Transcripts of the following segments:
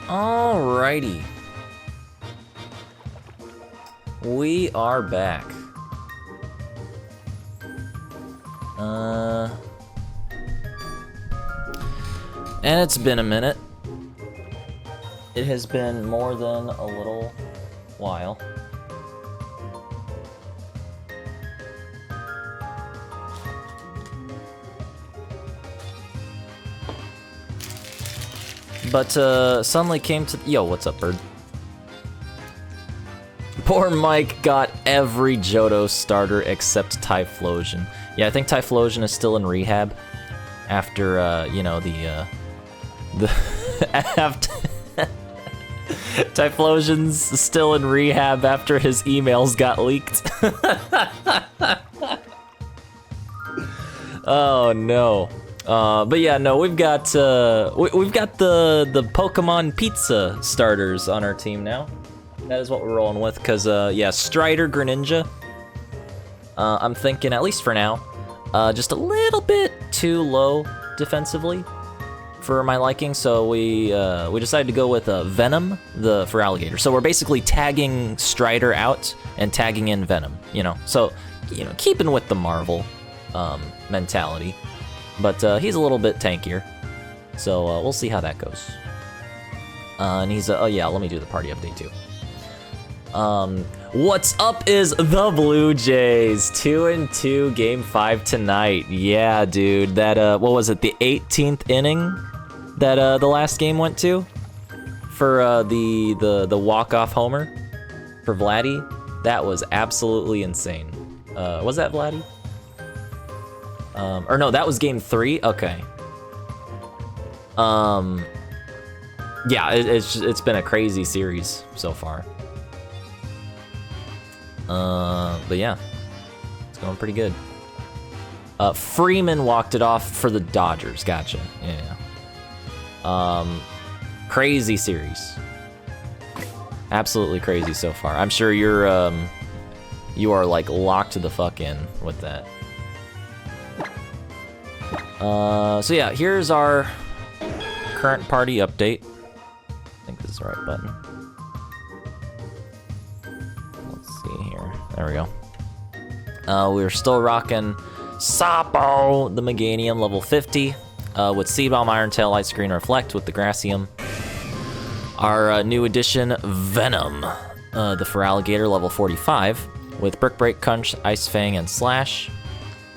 Alrighty. We are back. And it's been a minute. It has been more than a little while. But suddenly came to yo, what's up, Bird? Poor Mike got every Johto starter except Typhlosion. Yeah, I think Typhlosion is still in rehab after you know, the after Typhlosion's still in rehab after his emails got leaked. Oh no. But yeah, no, we've got the Pokemon Pizza starters on our team now. That is what we're rolling with, cause yeah, Strider, Greninja. I'm thinking, at least for now, just a little bit too low defensively for my liking. So we decided to go with Venom, for Alligator. So we're basically tagging Strider out and tagging in Venom. You know, so you know, keeping with the Marvel mentality. But he's a little bit tankier, so we'll see how that goes. And he's oh yeah, let me do the party update too. What's up is the Blue Jays, 2-2, Game 5 tonight. Yeah, dude, that what was it, the 18th inning that the last game went to for the walk-off homer for Vladdy? That was absolutely insane. Was that Vladdy? Or no, that was game 3. Okay. Yeah, it's been a crazy series so far. But yeah, it's going pretty good. Freeman walked it off for the Dodgers. Gotcha. Yeah. Crazy series. Absolutely crazy so far. I'm sure you are like locked the fuck in with that. So yeah, here's our current party update. I think this is the right button. Let's see here. There we go. We're still rocking Sapo, the Meganium, level 50, with Seed Bomb, Iron Tail, Light Screen, Reflect with the Gracium. Our new addition, Venom, the Feraligatr, level 45, with Brick Break, Crunch, Ice Fang, and Slash.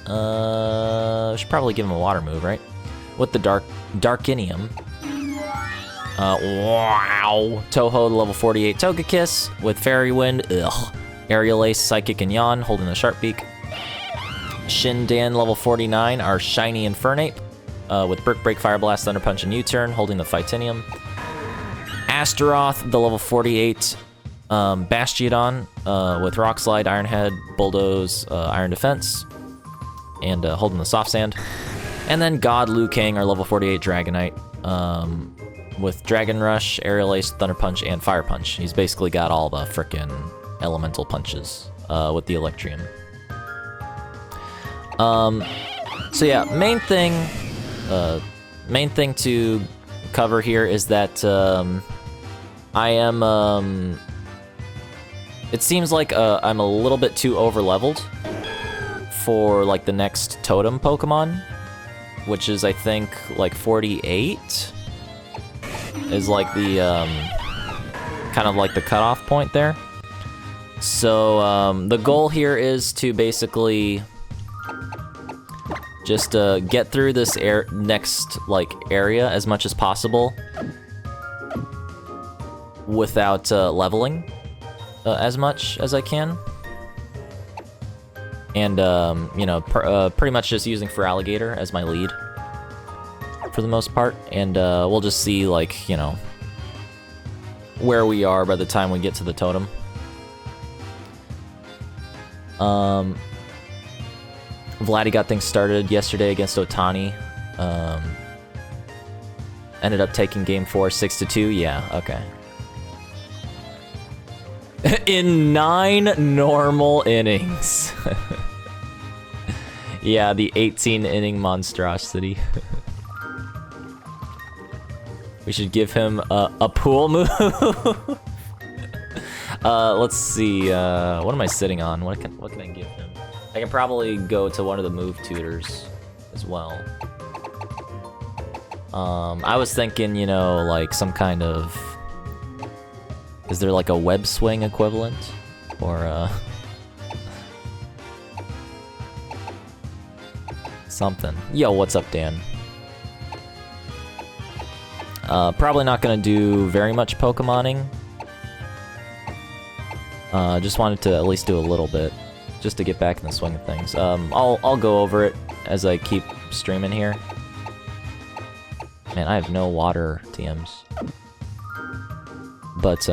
Should probably give him a water move, right? With the Darkinium. Wow. Toho, level 48 Togekiss with Fairy Wind. Ugh. Aerial Ace, Psychic, and Yawn, holding the Sharp Beak. Shindan, level 49, our shiny Infernape, with Brick Break, Fire Blast, Thunder Punch, and U-Turn, holding the Phytinium. Astaroth, the level 48 Bastiodon, with Rock Slide, Iron Head, Bulldoze, Iron Defense, and holding the Soft Sand. And then God Liu Kang, our level 48 Dragonite, with Dragon Rush, Aerial Ace, Thunder Punch, and Fire Punch. He's basically got all the frickin' elemental punches with the Electrium. So yeah, main thing to cover here is that I am, it seems like I'm a little bit too over-leveled for like the next totem Pokemon, which is I think like 48 is like the kind of like the cutoff point there. So the goal here is to basically just get through this next like area as much as possible without leveling as much as I can. And, you know, pretty much just using Feraligatr as my lead for the most part. And we'll just see, like, you know, where we are by the time we get to the totem. Vladdy got things started yesterday against Otani. Ended up taking game 4, 6-2. Yeah, okay. In 9 normal innings. Yeah, the 18-inning monstrosity. We should give him a pool move. Let's see. What am I sitting on? What can I give him? I can probably go to one of the move tutors as well. I was thinking, you know, like some kind of... Is there like a web swing equivalent? Or, something. Yo, what's up, Dan? Probably not gonna do very much Pokemoning. Just wanted to at least do a little bit, just to get back in the swing of things. I'll go over it as I keep streaming here. Man, I have no water TMs. But,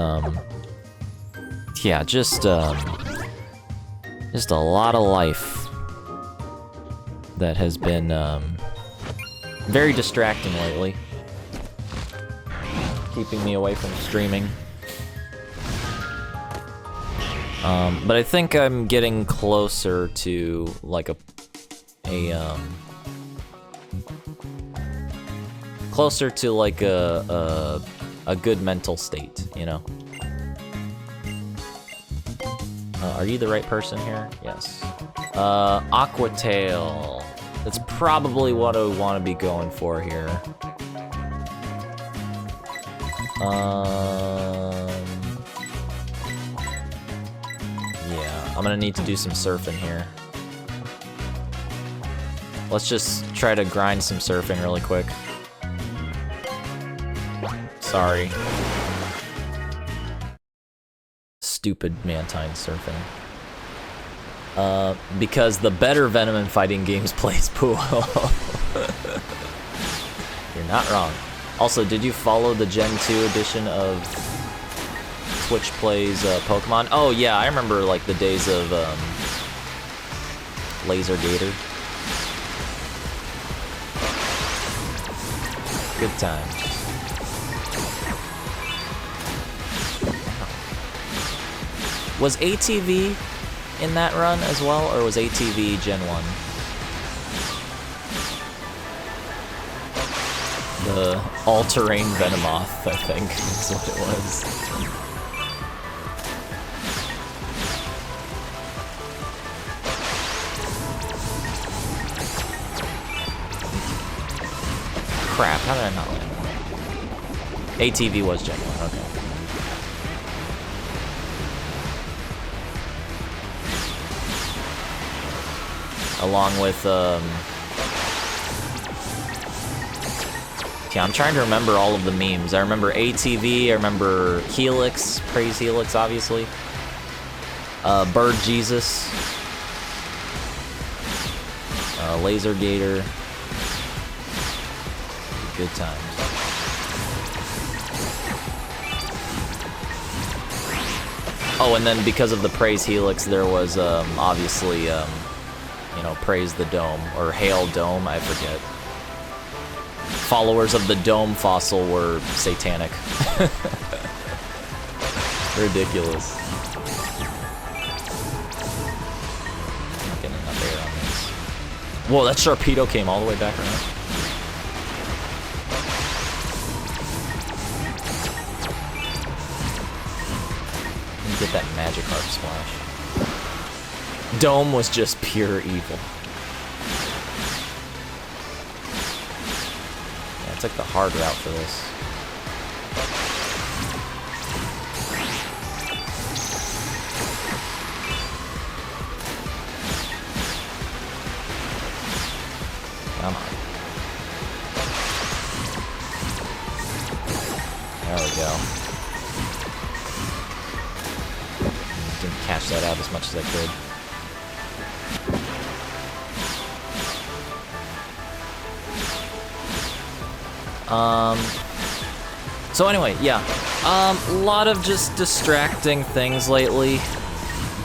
yeah, just a lot of life that has been, very distracting lately. Keeping me away from streaming. But I think I'm getting closer to, like, closer to, like, a good mental state, you know? Are you the right person here? Yes. Aquatail. That's probably what I want to be going for here. Yeah, I'm gonna need to do some surfing here. Let's just try to grind some surfing really quick. Sorry. Stupid Mantine surfing. Because the better Venom and Fighting Games plays pool. You're not wrong. Also, did you follow the Gen 2 edition of Twitch Plays Pokemon? Oh yeah, I remember like the days of Laser Gator. Good time. Was ATV in that run as well, or was ATV Gen 1? The all-terrain Venomoth, I think, is what it was. Crap, how did I not land that? ATV was Gen 1, okay. Along with, yeah, I'm trying to remember all of the memes. I remember ATV, I remember Helix, Praise Helix, obviously. BURD Jesus. Laser Gator. Good times. Oh, and then because of the Praise Helix, there was, obviously, you know, Praise the Dome, or Hail Dome, I forget. Followers of the Dome fossil were satanic. Ridiculous. Not getting enough air on this. Whoa, that Sharpedo came all the way back around. Let me get that Magic Harp Splash. Dome was just pure evil. Yeah, I took the hard route for this. Come on. There we go. Didn't catch that out as much as I could. So anyway, yeah. A lot of just distracting things lately.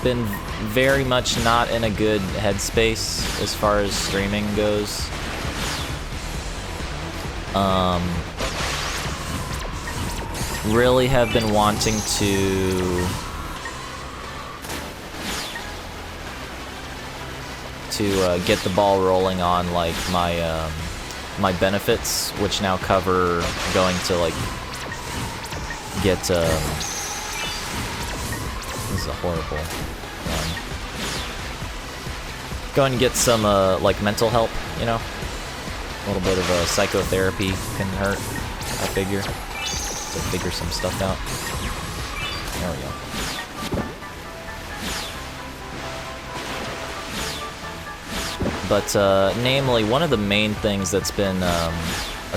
Been very much not in a good headspace as far as streaming goes. Really have been wanting to get the ball rolling on like my my benefits, which now cover going to like get this is a horrible one. Going to get some like mental help, you know? A little bit of psychotherapy can hurt, I figure. To figure some stuff out. There we go. But namely, one of the main things that's been a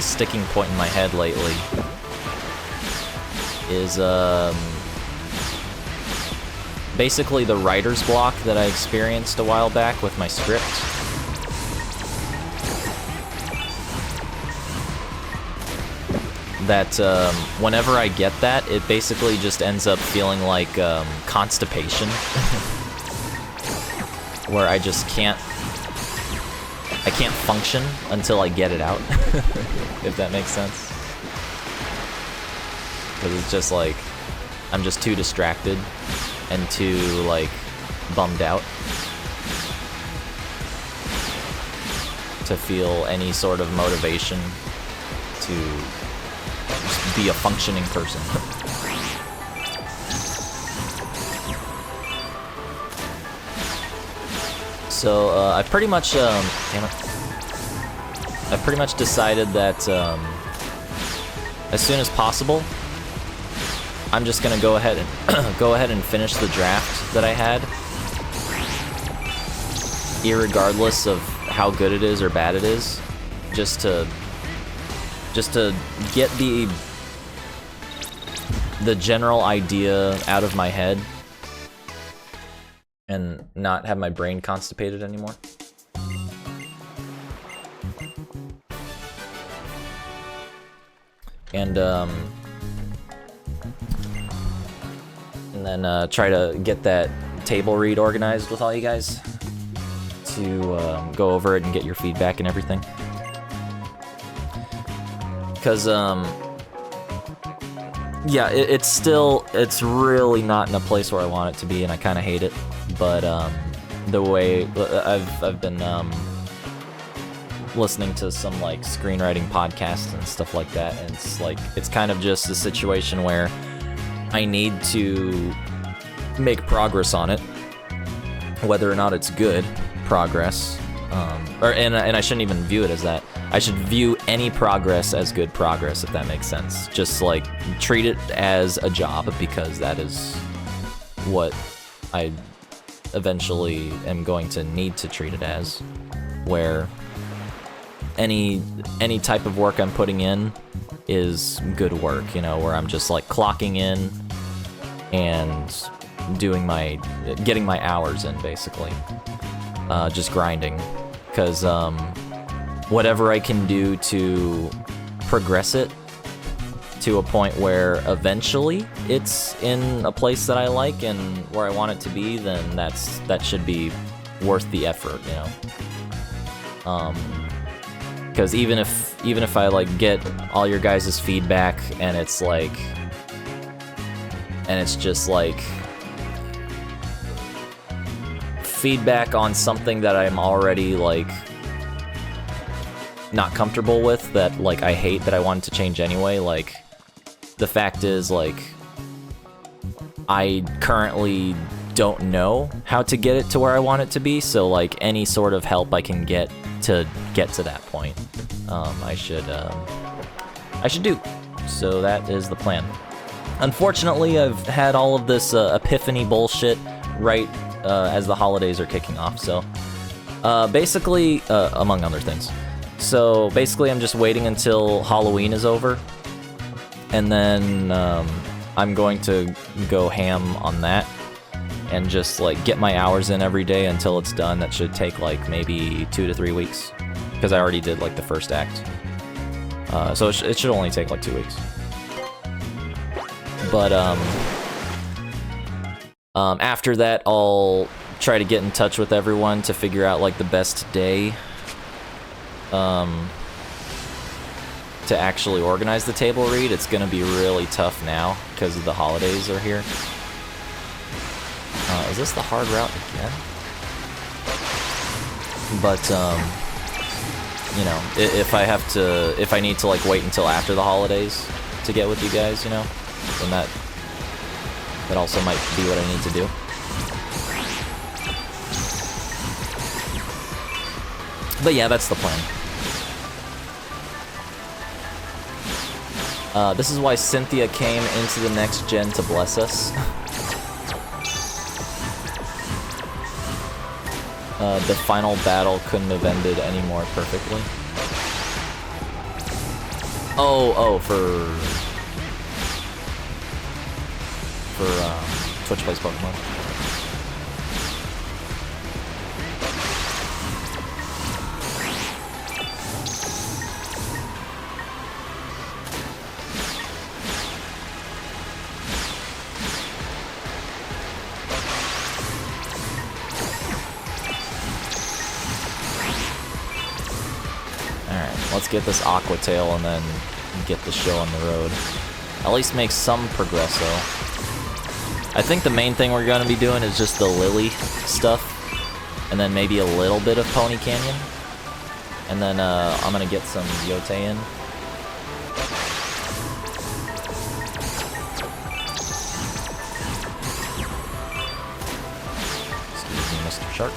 sticking point in my head lately is basically the writer's block that I experienced a while back with my script. That whenever I get that, it basically just ends up feeling like constipation. Where I just can't function until I get it out, if that makes sense. Because it's just like, I'm just too distracted and too, like, bummed out to feel any sort of motivation to just be a functioning person. So, I pretty much, damn it. I pretty much decided that, as soon as possible, I'm just gonna go ahead and finish the draft that I had, irregardless of how good it is or bad it is, just to get the general idea out of my head and not have my brain constipated anymore. And then try to get that table read organized with all you guys to go over it and get your feedback and everything. Because, yeah, it's really not in a place where I want it to be, and I kind of hate it. But the way I've been listening to some like screenwriting podcasts and stuff like that, and it's kind of just a situation where I need to make progress on it, whether or not it's good progress, and I shouldn't even view it as that. I should view any progress as good progress, if that makes sense. Just like treat it as a job, because that is what I eventually am going to need to treat it as, where any type of work I'm putting in is good work, you know, where I'm just like clocking in and getting my hours in, basically. Just grinding, because whatever I can do to progress it to a point where eventually it's in a place that I like and where I want it to be, then that should be worth the effort, you know. Because even if I like get all your guys' feedback and it's just like feedback on something that I'm already like not comfortable with, that like I hate, that I wanted to change anyway, like the fact is, like, I currently don't know how to get it to where I want it to be, so like any sort of help I can get to that point, I should do. So that is the plan. Unfortunately, I've had all of this epiphany bullshit right as the holidays are kicking off, so basically, among other things. So basically, I'm just waiting until Halloween is over, and then I'm going to go ham on that and just like get my hours in every day until it's done. That should take like maybe 2 to 3 weeks, because I already did like the first act. So it should only take like 2 weeks. But after that, I'll try to get in touch with everyone to figure out like the best day to actually organize the table read. It's gonna be really tough now because the holidays are here. Is this the hard route again? But you know, if I need to like wait until after the holidays to get with you guys, you know, then that also might be what I need to do. But yeah, that's the plan. This is why Cynthia came into the next gen to bless us. The final battle couldn't have ended any more perfectly. Oh, for Twitch Plays Pokemon. Let's get this Aqua Tail and then get the show on the road. At least make some progresso. I think the main thing we're gonna be doing is just the Lily stuff, and then maybe a little bit of Pony Canyon. And then I'm gonna get some Yote in. Excuse me, Mr. Shark.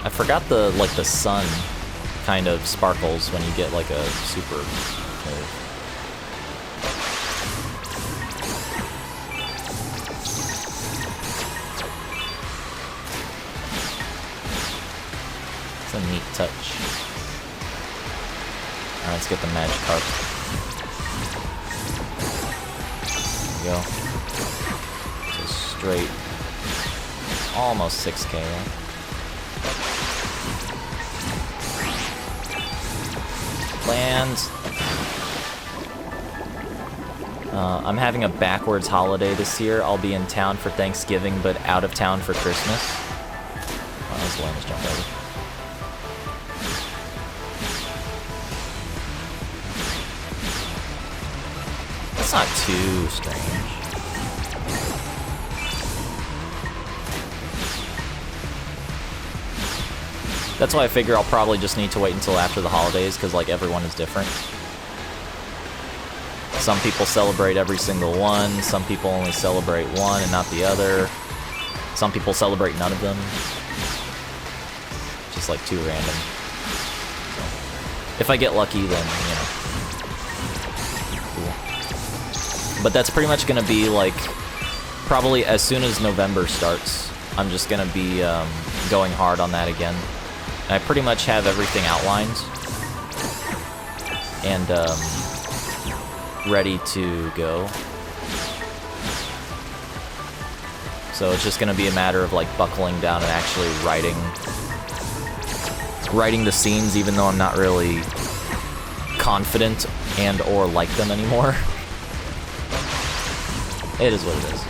I forgot the sun kind of sparkles when you get like a super move. It's a neat touch. Alright, let's get the Magikarp. There we go. Just straight. Almost 6k, right? Land. I'm having a backwards holiday this year. I'll be in town for Thanksgiving, but out of town for Christmas. Oh, that was the lamest jump ever. That's not too strange. That's why I figure I'll probably just need to wait until after the holidays, because like everyone is different. Some people celebrate every single one, some people only celebrate one and not the other. Some people celebrate none of them. Just like too random. So, if I get lucky, then, you know. Cool. But that's pretty much gonna be like, probably as soon as November starts, I'm just gonna be going hard on that again. And I pretty much have everything outlined and ready to go. So it's just gonna be a matter of like buckling down and actually writing the scenes, even though I'm not really confident and or like them anymore. It is what it is.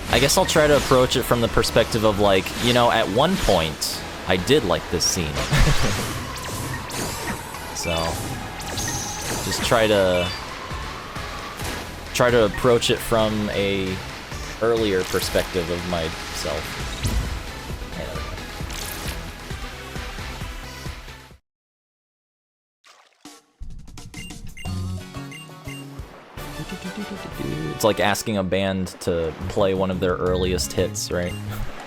I guess I'll try to approach it from the perspective of like, you know, at one point, I did like this scene. So, just try to approach it from a earlier perspective of myself. It's like asking a band to play one of their earliest hits, right?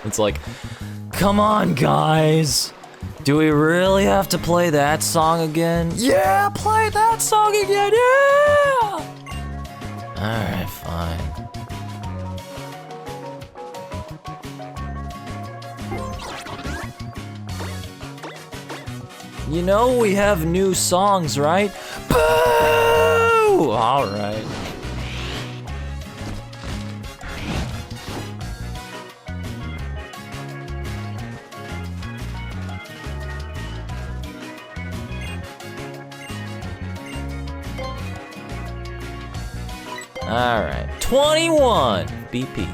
It's like, come on, guys! Do we really have to play that song again? Yeah, play that song again, yeah! Alright, fine. You know we have new songs, right? Boo! Alright. Alright, 21 BP.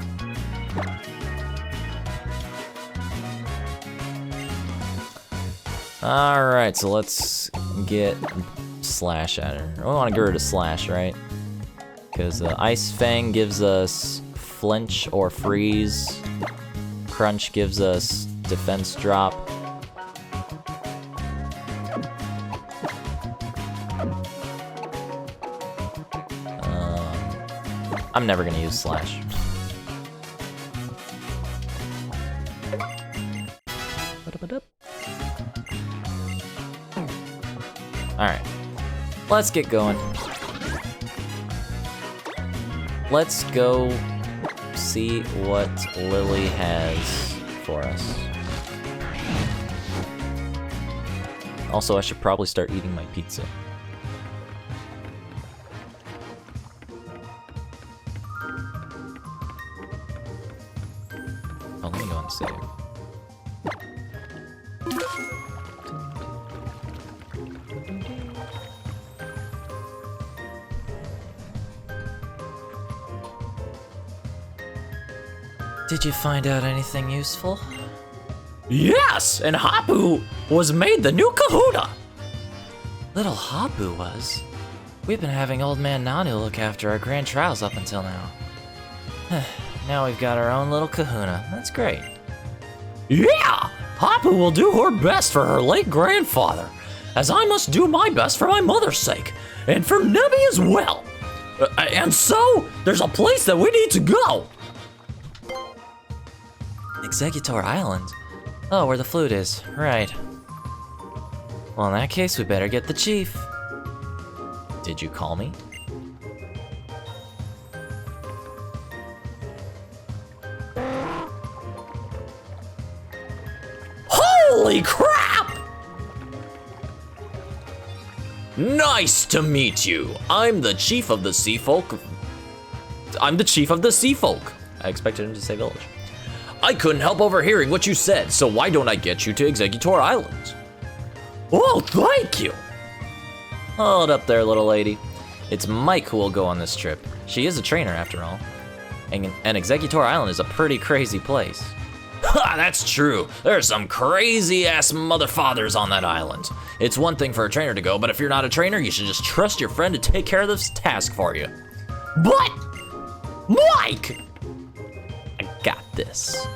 Alright, so let's get Slash at her. We want to get rid of Slash, right? Because Ice Fang gives us Flinch or Freeze. Crunch gives us Defense Drop. I'm never gonna use Slash. Alright, let's get going. Let's go see what Lily has for us. Also, I should probably start eating my pizza. Oh, let me go and save. Did you find out anything useful? Yes, and Hapu was made the new kahuna! Little Hapu was? We've been having Old Man Nanu look after our grand trials up until now. Now we've got our own little kahuna. That's great. Yeah! Hapu will do her best for her late grandfather, as I must do my best for my mother's sake, and for Nebby as well. And so, there's a place that we need to go! Executor Island? Oh, where the flute is. Right. Well, in that case, we better get the chief. Did you call me? Holy crap! Nice to meet you. I'm the chief of the sea folk. I expected him to say village. I couldn't help overhearing what you said, so why don't I get you to Executor Island? Oh, thank you! Hold up there, little lady. It's Mike who will go on this trip. She is a trainer, after all. And Executor Island is a pretty crazy place. Ha, that's true. There are some crazy-ass motherfathers on that island. It's one thing for a trainer to go, but if you're not a trainer, you should just trust your friend to take care of this task for you. But, Mike! I got this.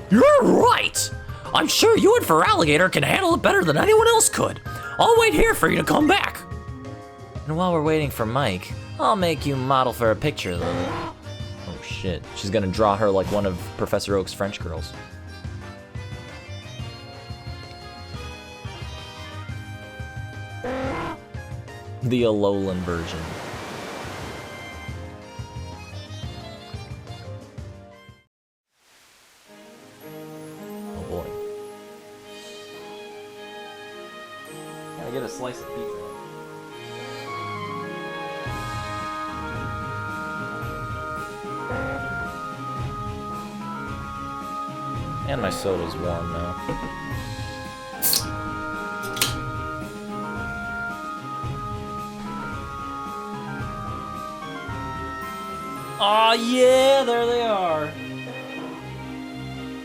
You're right! I'm sure you and Feraligatr can handle it better than anyone else could. I'll wait here for you to come back. And while we're waiting for Mike, I'll make you model for a picture, Lily. Oh shit, she's gonna draw her like one of Professor Oak's French girls. The Alolan version. Get a slice of pizza. And my soda's warm now. Aw, yeah, there they are.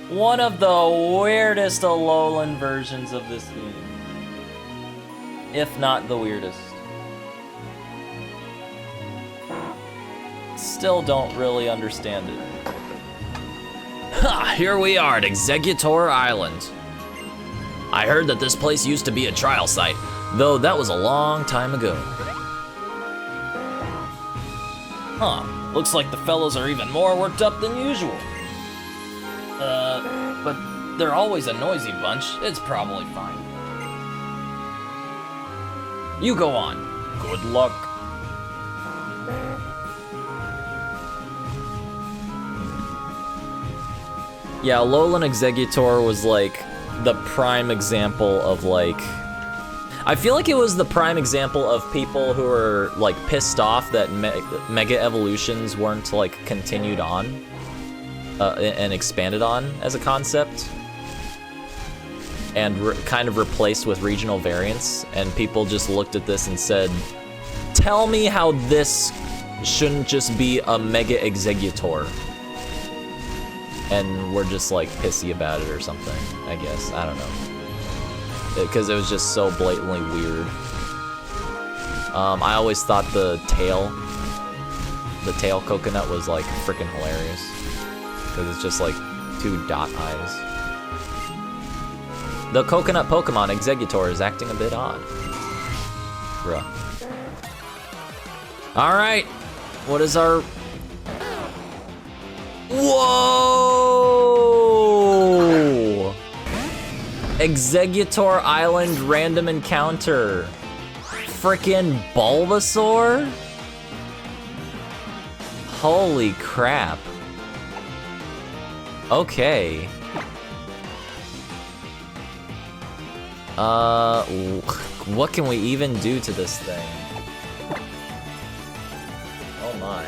One of the weirdest Alolan versions of this game. If not the weirdest. Still don't really understand it. Ha! Here we are at Executor Island. I heard that this place used to be a trial site, though that was a long time ago. Huh. Looks like the fellows are even more worked up than usual. But they're always a noisy bunch. It's probably fine. You go on. Good luck. Yeah, Alolan Executor was like the prime example of like... I feel like it was the prime example of people who were like pissed off that Mega Evolutions weren't like continued on and expanded on as a concept. And kind of replaced with regional variants, and people just looked at this and said, tell me how this shouldn't just be a Mega Executor. And we're just like pissy about it or something, I guess, I don't know. Because it was just so blatantly weird. I always thought the tail coconut was like freaking hilarious. Because it's just like 2 dot eyes. The coconut Pokemon Exeggutor is acting a bit odd. Bruh. Alright. What is our... Whoa! Exeggutor Island random encounter. Frickin' Bulbasaur? Holy crap. Okay. What can we even do to this thing? Oh my.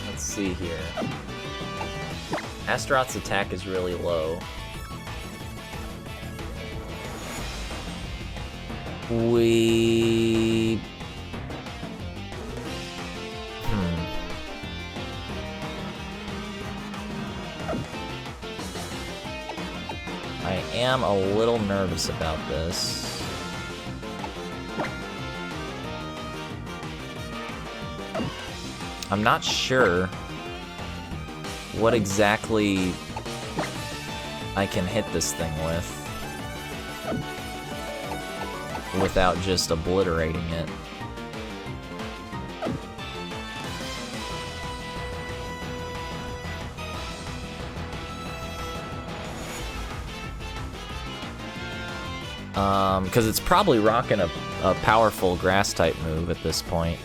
Let's see here. Astaroth's attack is really low. I am a little nervous about this. I'm not sure what exactly I can hit this thing with without just obliterating it. Because it's probably rocking a powerful grass type move at this point.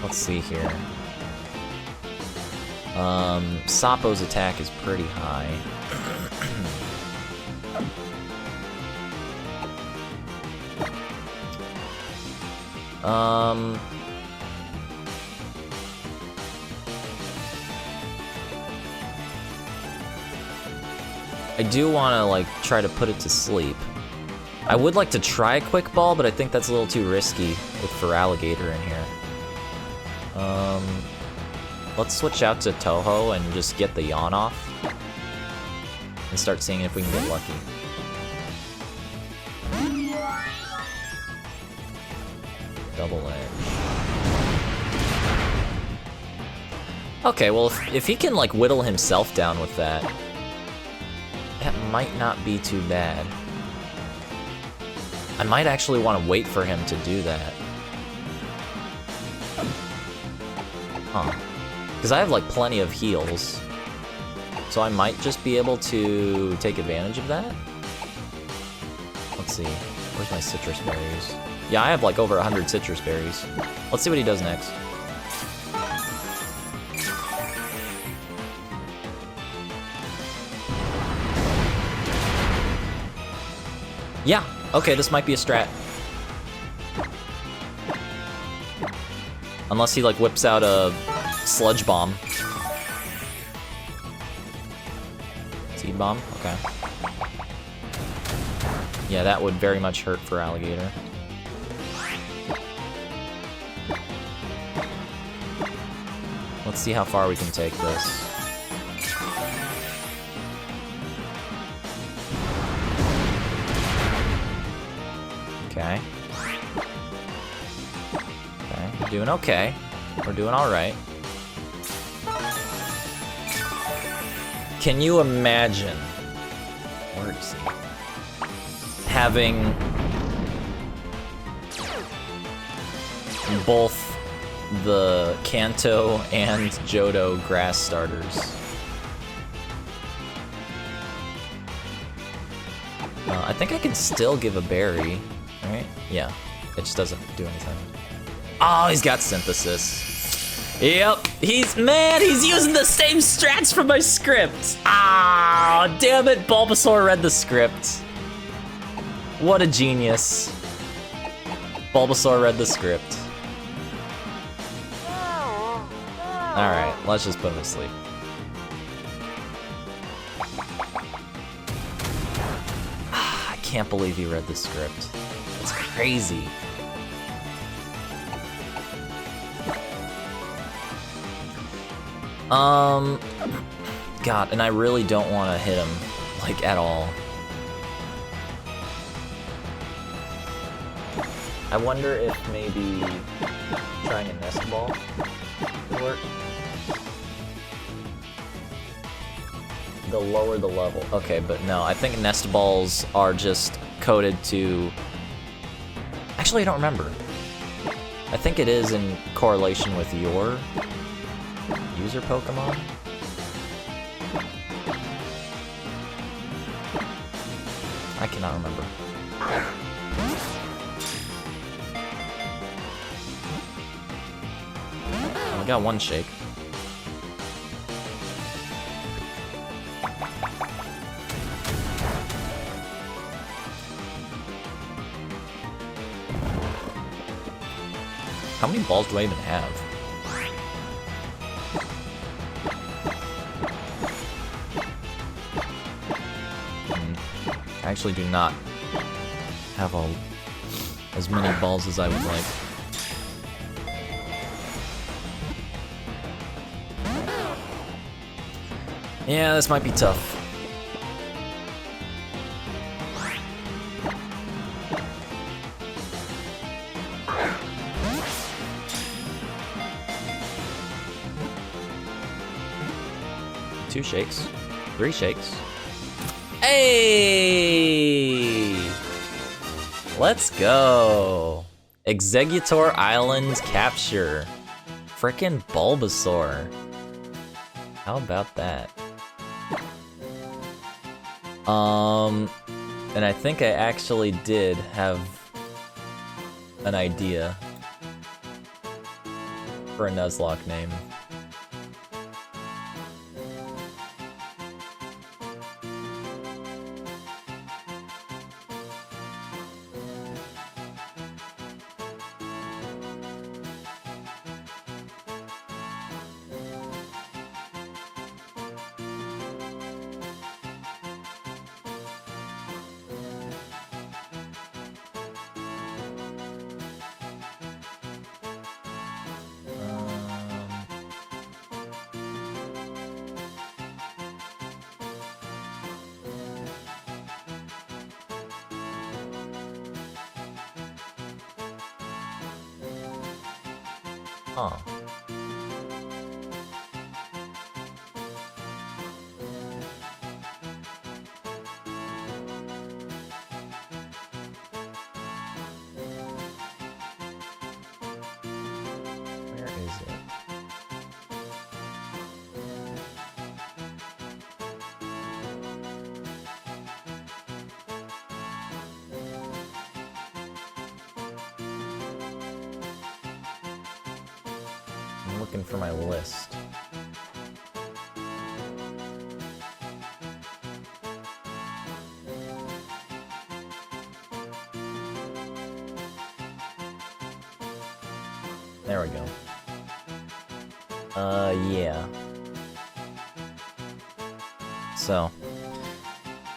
Let's see here. Sapo's attack is pretty high. I do want to, like, try to put it to sleep. I would like to try Quick Ball, but I think that's a little too risky with Feraligatr in here. Let's switch out to Toho and just get the Yawn off. And start seeing if we can get lucky. Double edge. Okay, well, if he can, like, whittle himself down with that, that might not be too bad. I might actually want to wait for him to do that. Huh. Because I have, like, plenty of heals. So I might just be able to take advantage of that? Let's see. Where's my citrus berries? Yeah, I have, like, over 100 citrus berries. Let's see what he does next. Yeah, okay, this might be a strat. Unless he, like, whips out a Sludge Bomb. Seed Bomb? Okay. Yeah, that would very much hurt Feraligatr. Let's see how far we can take this. Okay. Okay, we're doing okay. We're doing alright. Can you imagine, where is he? Having both the Kanto and Johto grass starters? I think I can still give a berry, right? Yeah, it just doesn't do anything. Oh, he's got Synthesis. Yep, he's using the same strats from my script. Ah, damn it, Bulbasaur read the script. What a genius. Bulbasaur read the script. Alright, let's just put him to sleep. I can't believe he read the script. It's crazy. God, and I really don't want to hit him, like, at all. I wonder if maybe trying a nest ball would work. The lower the level. Okay, but no, I think nest balls are just coded to... Actually, I don't remember. I think it is in correlation with your user Pokemon. I cannot remember. I got one shake. How many balls do I even have? I actually do not have as many balls as I would like. Yeah, this might be tough. Two shakes, three shakes. Hey! Let's go. Executor Island capture. Frickin' Bulbasaur. How about that? And I think I actually did have an idea for a Nuzlocke name. Huh. Where is it? I'm looking for my list. There we go. Yeah. So,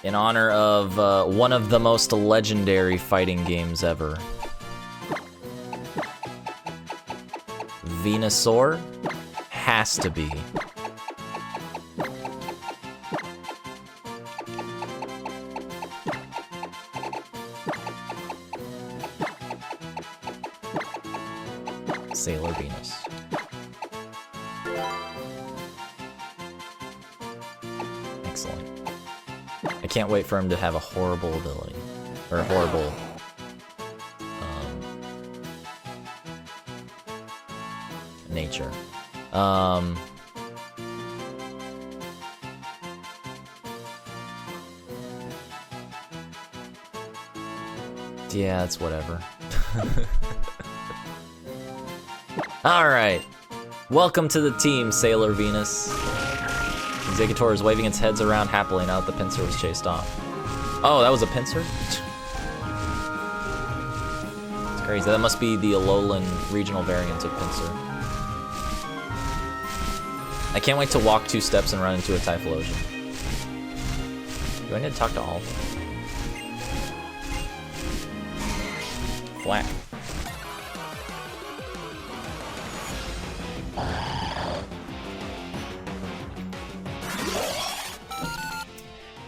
in honor of one of the most legendary fighting games ever, Venusaur has to be. Sailor Venus. Excellent. I can't wait for him to have a horrible ability. Or a horrible... nature. Yeah, it's whatever. Alright. Welcome to the team, Sailor Venus. Executor is waving its heads around happily now that the pincer was chased off. Oh, that was a pincer? It's crazy. That must be the Alolan regional variant of pincer. I can't wait to walk 2 steps and run into a Typhlosion. Do I need to talk to all of them? Whack.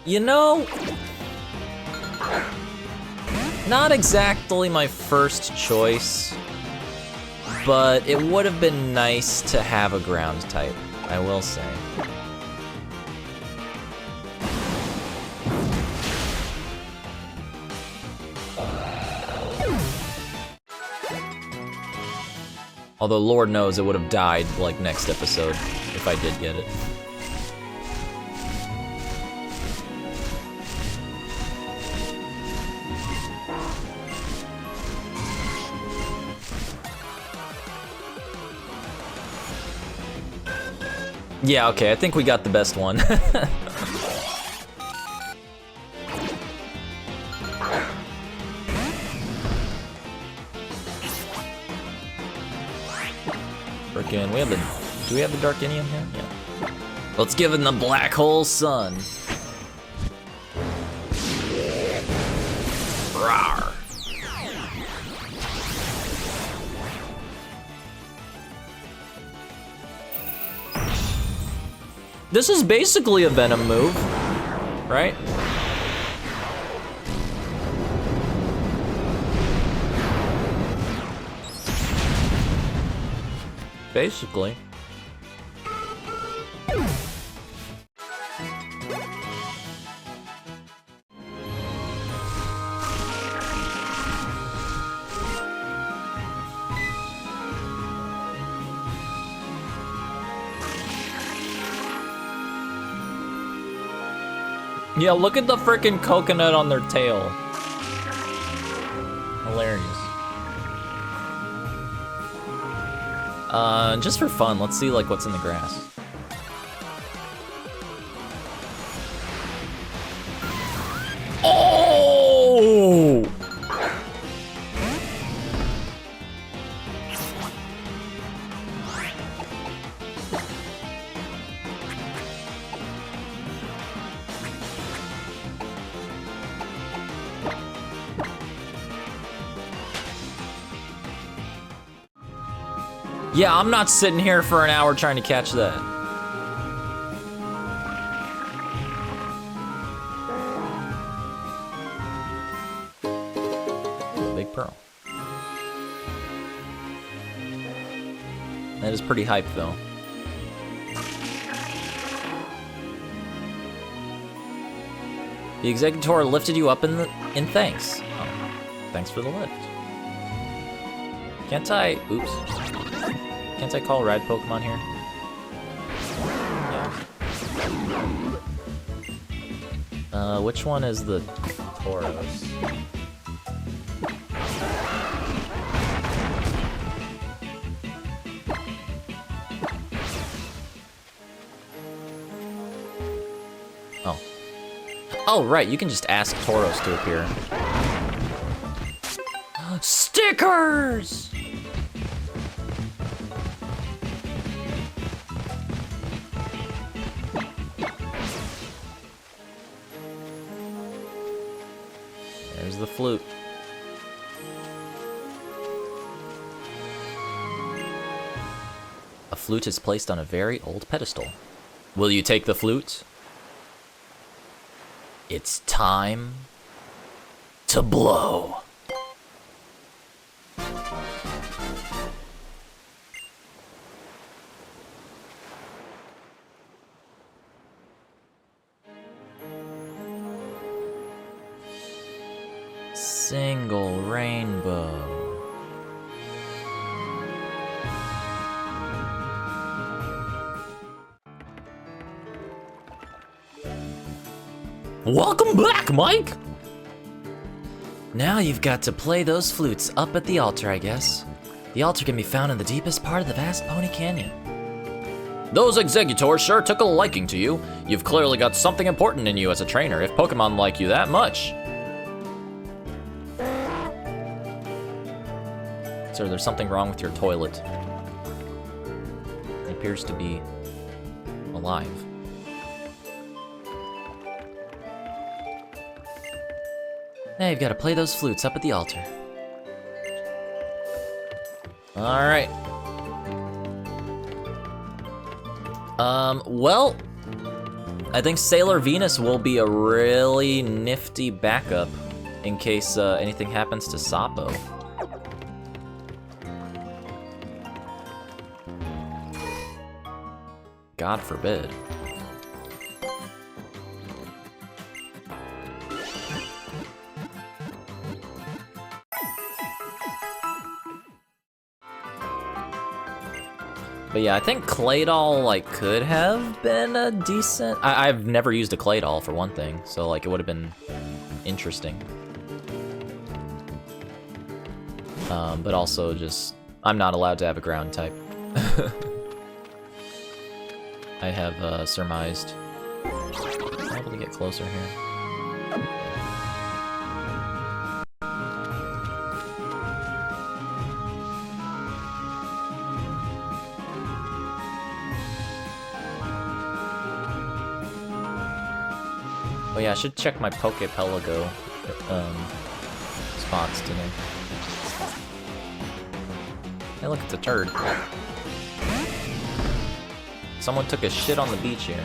You know, not exactly my first choice, but it would have been nice to have a ground type, I will say. Although Lord knows it would have died like next episode if I did get it. Yeah, okay, I think we got the best one. Frickin', we have the, do we have the Darkinium here? Yeah. Let's give him the Black Hole Sun. Rawr. This is basically a Venom move, right? Basically. Yeah, look at the frickin' coconut on their tail. Hilarious. Just for fun, let's see like what's in the grass. Oh! Yeah, I'm not sitting here for an hour trying to catch that. Big pearl. That is pretty hype, though. The Executor lifted you up in thanks. Oh, thanks for the lift. Can't I? Oops. Can't I call ride Pokemon here? Yeah. Which one is the Tauros? Oh. Oh, right, you can just ask Tauros to appear. Stickers! There's the flute. A flute is placed on a very old pedestal. Will you take the flute? It's time to blow. Single rainbow. Welcome back, Mike! Now you've got to play those flutes up at the altar, I guess. The altar can be found in the deepest part of the vast Pony Canyon. Those Exegutors sure took a liking to you. You've clearly got something important in you as a trainer, if Pokemon like you that much. Sir, there's something wrong with your toilet. It appears to be live. Now you've got to play those flutes up at the altar. Alright. Well, I think Sailor Venus will be a really nifty backup in case anything happens to Sapo. God forbid. But yeah, I think Claydol, like, could have been a decent... I've never used a Claydol, for one thing, so, like, it would have been interesting. But also just... I'm not allowed to have a ground type. I have, surmised. I'm able to get closer here. Oh yeah, I should check my Poképelago spots today. Hey, look, it's a turd. Someone took a shit on the beach here.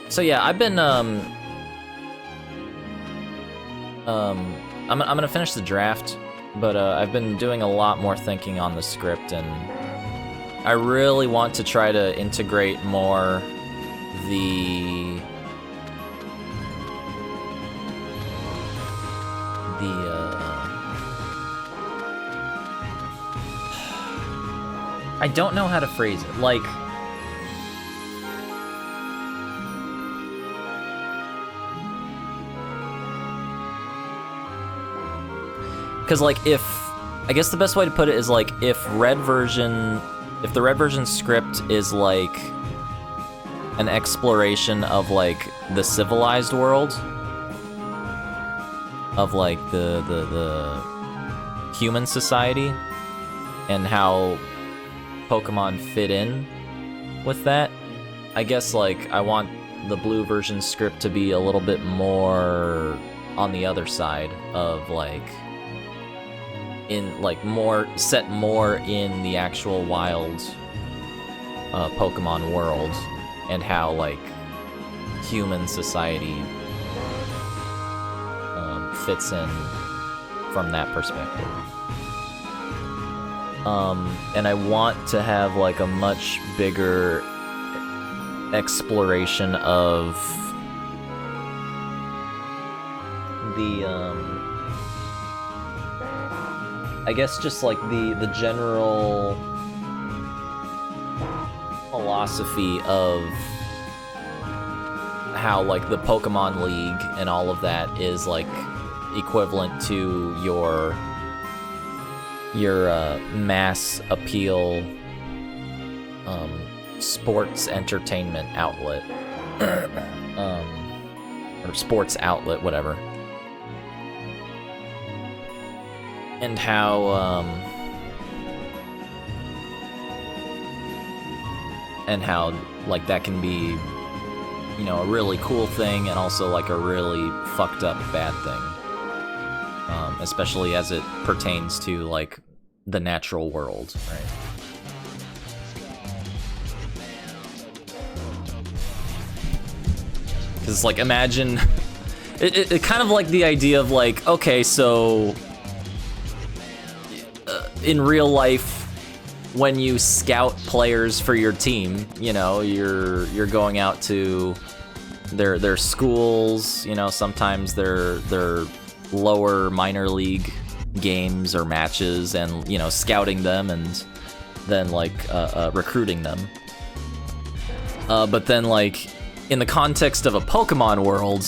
So yeah, I've been I'm gonna finish the draft, but I've been doing a lot more thinking on the script, and I really want to try to integrate more I don't know how to phrase it, like, because, like, I guess the best way to put it is, like, if the red version script is, like, an exploration of, like, the civilized world, of, like, the human society, and how Pokemon fit in with that, I guess, like, I want the blue version script to be a little bit more on the other side of, like, set more in the actual wild Pokemon world, and how, like, human society fits in from that perspective. And I want to have, like, a much bigger exploration of the, I guess just, like, the general philosophy of how, like, the Pokemon League and all of that is, like, equivalent to your mass appeal sports entertainment outlet, or sports outlet, whatever. And how like that can be, you know, a really cool thing, and also, like, a really fucked up bad thing. Especially as it pertains to, like, the natural world, right? Because, like, imagine... it kind of like the idea of, like, okay, so... in real life, when you scout players for your team, you know, you're going out to their schools, you know, sometimes they're lower minor league games or matches, and, you know, scouting them and then, like, recruiting them. But then, like, in the context of a Pokemon world,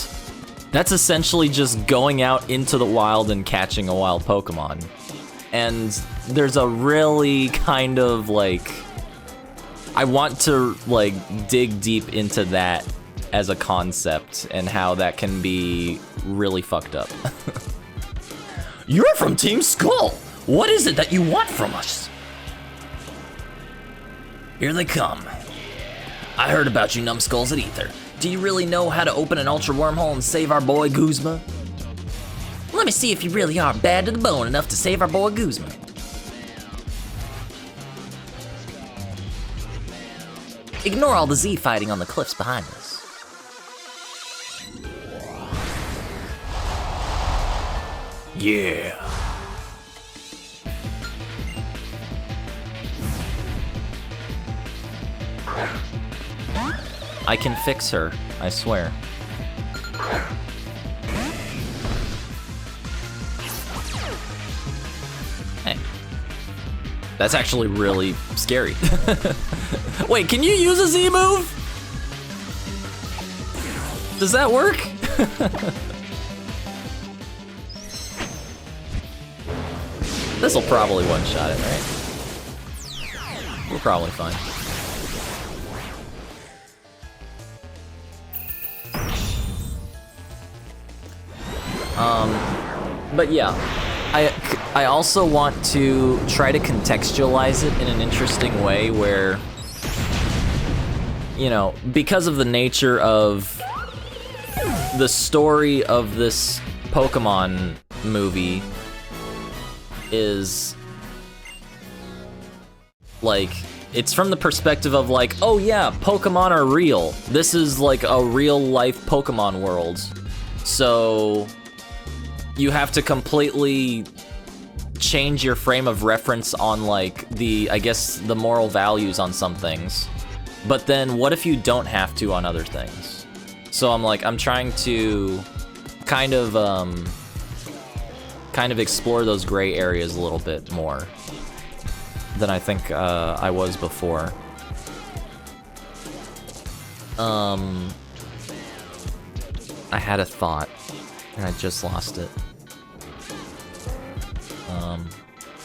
that's essentially just going out into the wild and catching a wild Pokemon. And there's a really kind of, like, I want to, like, dig deep into that as a concept and how that can be really fucked up. You're from Team Skull! What is it that you want from us? Here they come. I heard about you numbskulls at Ether. Do you really know how to open an ultra wormhole and save our boy Guzma? Let me see if you really are bad to the bone enough to save our boy Guzma. Ignore all the Z fighting on the cliffs behind us. Yeah. I can fix her, I swear. Hey. That's actually really scary. Wait, can you use a Z move? Does that work? This'll probably one-shot it, right? We're probably fine. But yeah, I also want to try to contextualize it in an interesting way where, you know, because of the nature of the story of this Pokemon movie is, like, it's from the perspective of like, oh yeah, Pokemon are real. This is like a real life Pokemon world. So you have to completely change your frame of reference on like the, I guess, the moral values on some things. But then what if you don't have to on other things? So I'm like, I'm trying to kind of explore those gray areas a little bit more than I think I was before. I had a thought and I just lost it.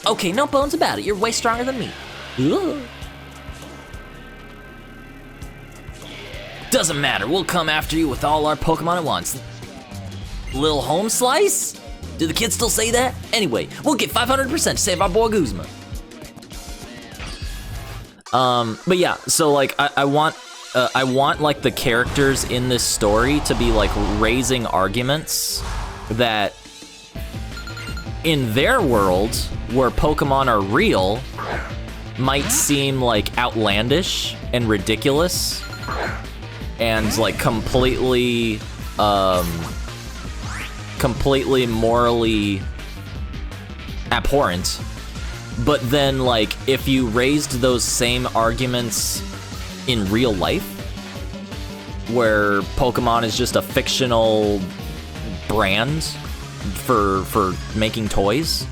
Okay, no bones about it. You're way stronger than me. Ugh. Doesn't matter. We'll come after you with all our Pokemon at once. Little home slice? Do the kids still say that? Anyway, we'll get 500% to save our boy Guzma. But yeah, so like I want like the characters in this story to be like raising arguments that in their world where Pokemon are real might seem like outlandish and ridiculous and like completely morally abhorrent. But then like if you raised those same arguments in real life, where Pokemon is just a fictional brand for making toys,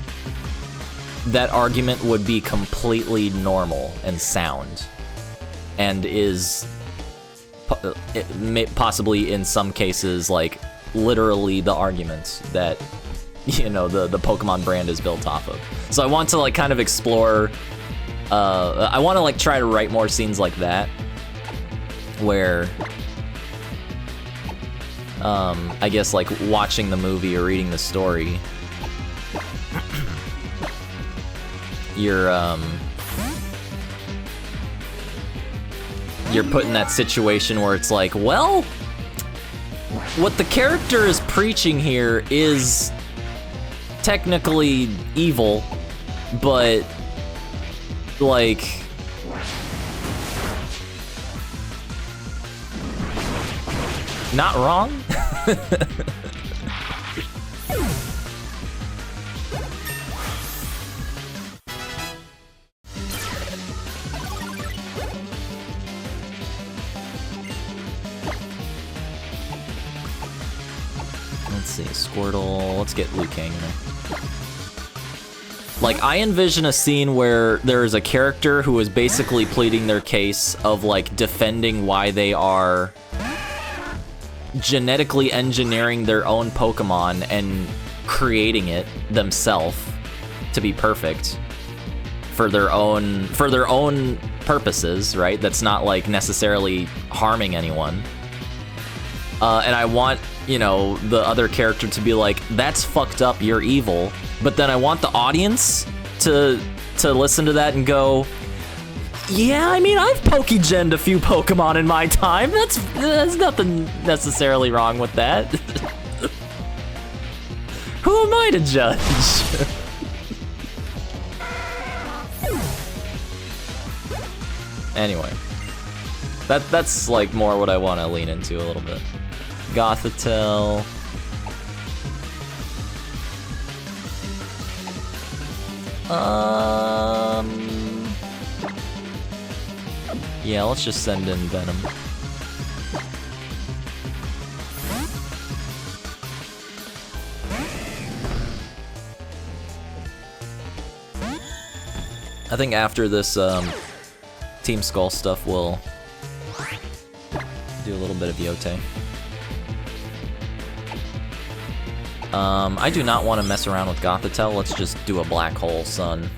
that argument would be completely normal and sound, and is possibly in some cases like literally the argument that, you know, the Pokemon brand is built off of. So I want to like kind of explore, I want to like try to write more scenes like that, where I guess like watching the movie or reading the story, you're put in that situation where it's like, well, what the character is preaching here is technically evil, but like not wrong. Let's see, Squirtle. Let's get Liu Kang in there. Like, I envision a scene where there is a character who is basically pleading their case of, like, defending why they are genetically engineering their own Pokemon and creating it themselves to be perfect for their own purposes, right? That's not, like, necessarily harming anyone. and I want, you know, the other character to be like, that's fucked up, you're evil. But then I want the audience to listen to that and go, yeah, I mean, I've Pokegen'd a few Pokemon in my time. There's nothing necessarily wrong with that. Who am I to judge? Anyway, that's like more what I want to lean into a little bit. Gothitelle. Yeah, let's just send in Venom. I think after this Team Skull stuff, we'll do a little bit of Yote. I do not want to mess around with Gothitelle. Let's just do a Black Hole Sun.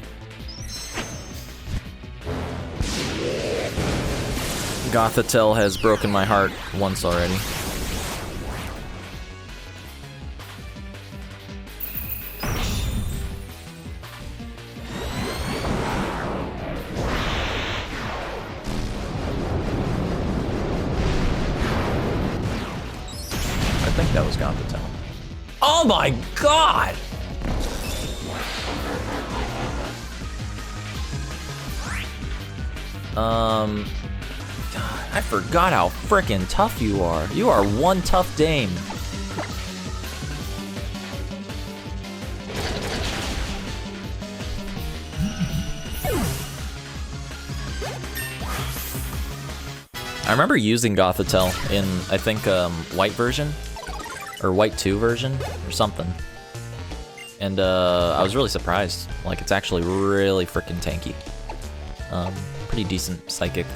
Gothitelle has broken my heart once already. I think that was Gothitelle. Oh my god! God, I forgot how frickin' tough you are. You are one tough dame. I remember using Gothitelle in, I think, White version, or White 2 version, or something. And I was really surprised. Like, it's actually really frickin' tanky. Pretty decent psychic.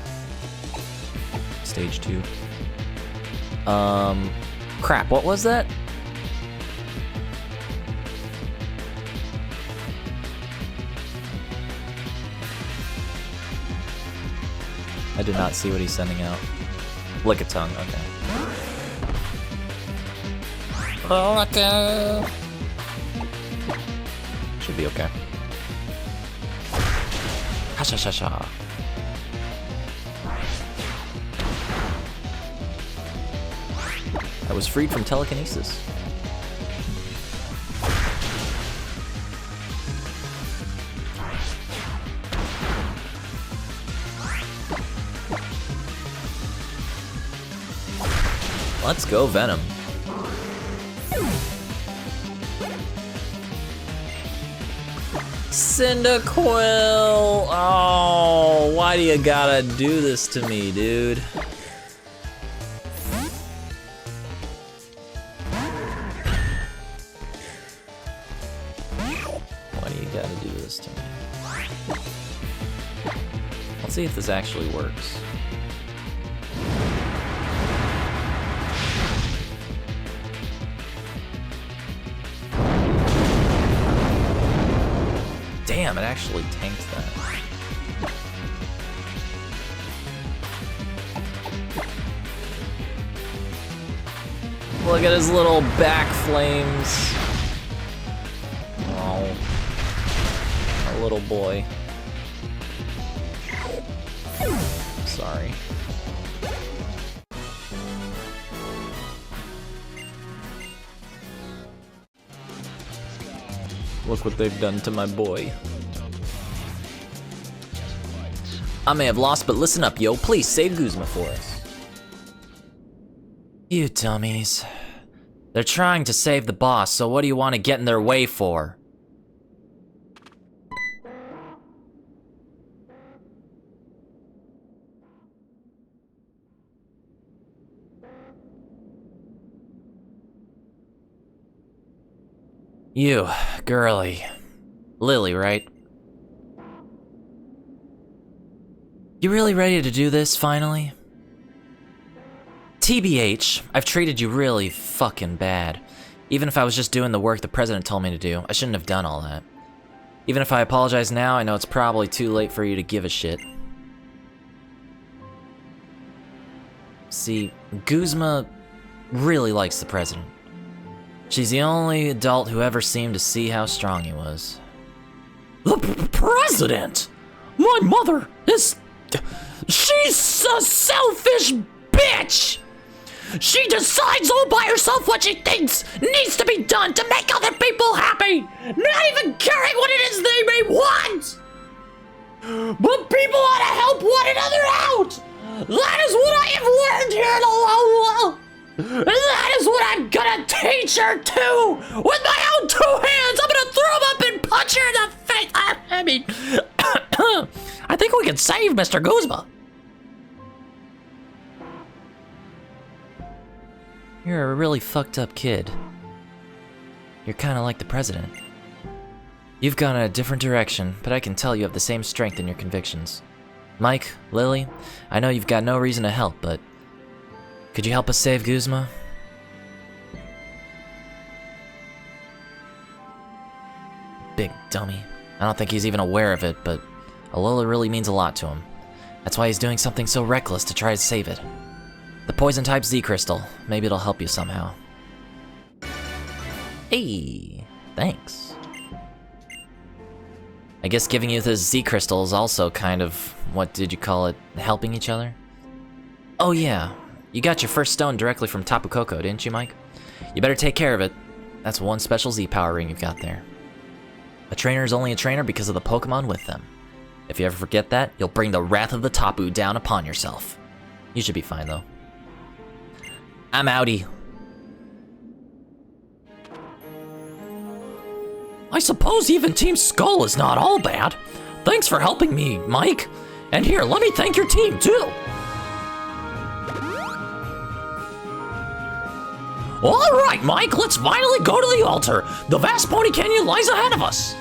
Stage 2. Crap, what was that? I did not see what he's sending out. Lickitung, okay. Should be okay. Ha-sha-sha-sha. I was freed from telekinesis. Let's go Venom. Cyndaquil! Oh, why do you gotta do this to me, dude? Why do you gotta do this to me? Let's see if this actually works. Damn, it actually tanked that. Look at his little back flames. Oh, our little boy. Sorry. Look what they've done to my boy. I may have lost, but listen up, yo. Please save Guzma for us. You dummies. They're trying to save the boss, so what do you want to get in their way for? You, girly. Lily, right? You really ready to do this, finally? TBH, I've treated you really fucking bad. Even if I was just doing the work the president told me to do, I shouldn't have done all that. Even if I apologize now, I know it's probably too late for you to give a shit. See, Guzma really likes the president. She's the only adult who ever seemed to see how strong he was. The president? My mother is... She's a selfish bitch! She decides all by herself what she thinks needs to be done to make other people happy, not even caring what it is they may want! But people ought to help one another out! That is what I have learned here in the long world! And that is what I'm gonna teach her too! With my own 2 hands, I'm gonna throw them up and punch her in the face! I mean, I think we can save Mr. Guzma. You're a really fucked up kid. You're kinda like the president. You've gone in a different direction, but I can tell you have the same strength in your convictions. Mike, Lily, I know you've got no reason to help, but could you help us save Guzma? Big dummy. I don't think he's even aware of it, but Alola really means a lot to him. That's why he's doing something so reckless to try to save it. The poison type Z crystal. Maybe it'll help you somehow. Hey, thanks. I guess giving you this Z crystal is also kind of, what did you call it, helping each other? Oh yeah, you got your first stone directly from Tapu Koko, didn't you, Mike? You better take care of it. That's one special Z power ring you've got there. A trainer is only a trainer because of the Pokemon with them. If you ever forget that, you'll bring the wrath of the Tapu down upon yourself. You should be fine though. I'm outie. I suppose even Team Skull is not all bad. Thanks for helping me, Mike. And here, let me thank your team, too. All right, Mike, let's finally go to the altar. The vast Pony Canyon lies ahead of us.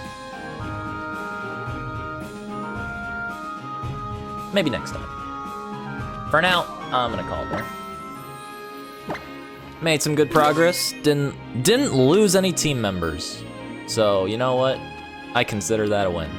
Maybe next time. For now, I'm gonna call it there. Made some good progress. Didn't lose any team members. So, you know what? I consider that a win.